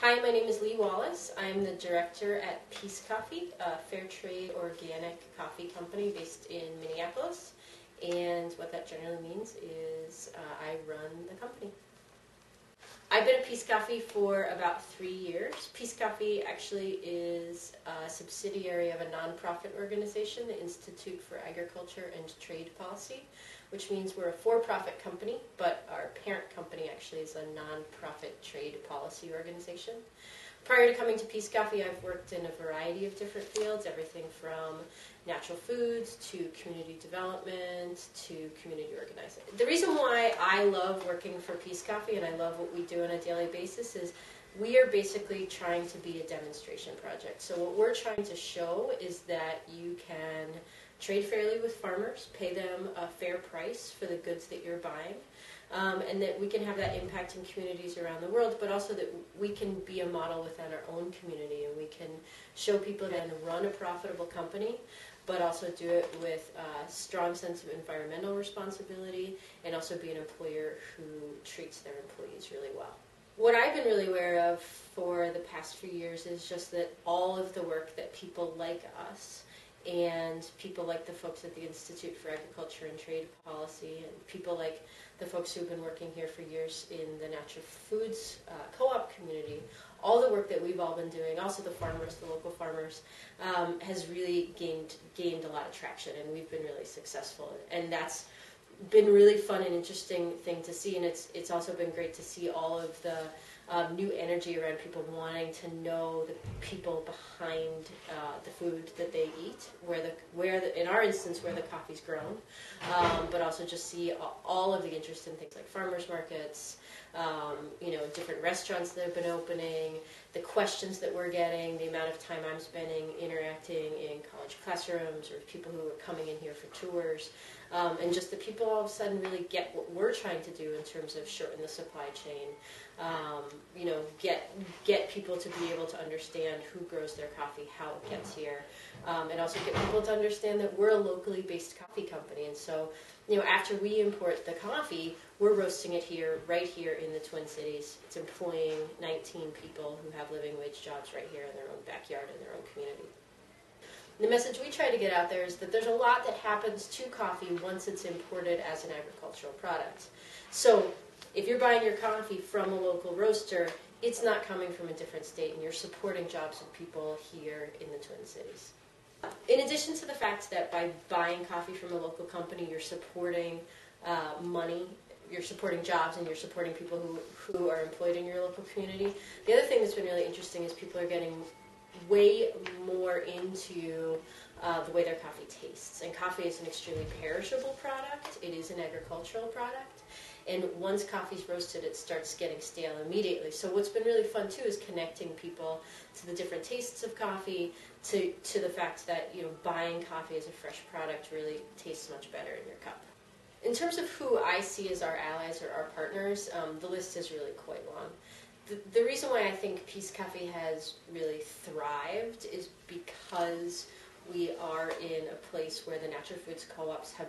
Hi, my name is Lee Wallace. I'm the director at Peace Coffee, a fair trade organic coffee company based in Minneapolis. And what that generally means is I run the company. I've been at Peace Coffee for about 3 years. Peace Coffee actually is a subsidiary of a nonprofit organization, the Institute for Agriculture and Trade Policy, which means we're a for-profit company, but our parent company actually is a nonprofit trade policy organization. Prior to coming to Peace Coffee, I've worked in a variety of different fields, everything from natural foods to community development to community organizing. The reason why I love working for Peace Coffee and I love what we do on a daily basis is we are basically trying to be a demonstration project. So what we're trying to show is that you can trade fairly with farmers, pay them a fair price for the goods that you're buying, and that we can have that impact in communities around the world, but also that we can be a model within our own community, and we can show people that can run a profitable company, but also do it with a strong sense of environmental responsibility, and also be an employer who treats their employees really well. What I've been really aware of for the past few years is just that all of the work that people like us and people like the folks at the Institute for Agriculture and Trade Policy and people like the folks who've been working here for years in the natural foods co-op community, all the work that we've all been doing, also the farmers, the local farmers, has really gained a lot of traction, and we've been really successful. And that's been really fun and interesting thing to see, and it's also been great to see all of the new energy around people wanting to know the people behind the food that they eat, in our instance, where the coffee's grown, but also just see all of the interest in things like farmers markets, different restaurants that have been opening, the questions that we're getting, the amount of time I'm spending interacting in college classrooms or people who are coming in here for tours, and just that people all of a sudden really get what we're trying to do in terms of shorten the supply chain, get people to be able to understand who grows their coffee, how it gets here, and also get people to understand that we're a locally based coffee company. And so, after we import the coffee, we're roasting it here, right here in the Twin Cities. It's employing 19 people who have living wage jobs right here in their own backyard, in their own community. The message we try to get out there is that there's a lot that happens to coffee once it's imported as an agricultural product. So if you're buying your coffee from a local roaster, it's not coming from a different state, and you're supporting jobs and people here in the Twin Cities. In addition to the fact that by buying coffee from a local company, you're supporting money, you're supporting jobs, and you're supporting people who are employed in your local community, the other thing that's been really interesting is people are getting way more into the way their coffee tastes. And coffee is an extremely perishable product. It is an agricultural product. And once coffee's roasted, it starts getting stale immediately. So what's been really fun, too, is connecting people to the different tastes of coffee, to the fact that buying coffee as a fresh product really tastes much better in your cup. In terms of who I see as our allies or our partners, the list is really quite long. The reason why I think Peace Coffee has really thrived is because we are in a place where the natural foods co-ops have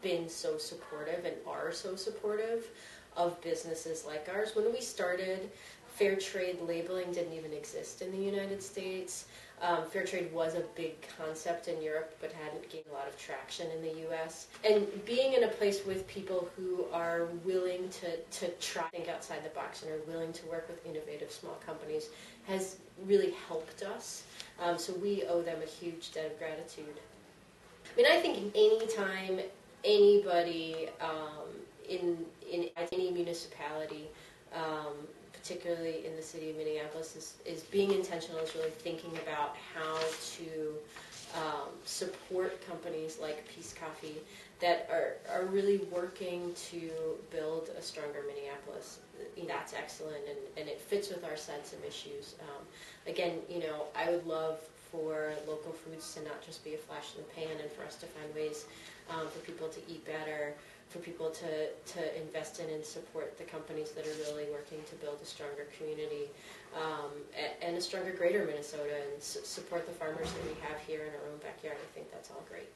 been so supportive and are so supportive of businesses like ours. When we started, fair trade labeling didn't even exist in the United States. Fair trade was a big concept in Europe, but hadn't gained a lot of traction in the U.S. And being in a place with people who are willing to try to think outside the box and are willing to work with innovative small companies has really helped us. So we owe them a huge debt of gratitude. I think any time anybody in any municipality, particularly in the city of Minneapolis, is being intentional, is really thinking about how to support companies like Peace Coffee that are really working to build a stronger Minneapolis. That's excellent, and it fits with our sense of issues. Again, I would love for local foods to not just be a flash in the pan, and for us to find ways for people to eat better, for people to invest in and support the companies that are really working to build a stronger community and a stronger greater Minnesota, and support the farmers that we have here in our own backyard. I think that's all great.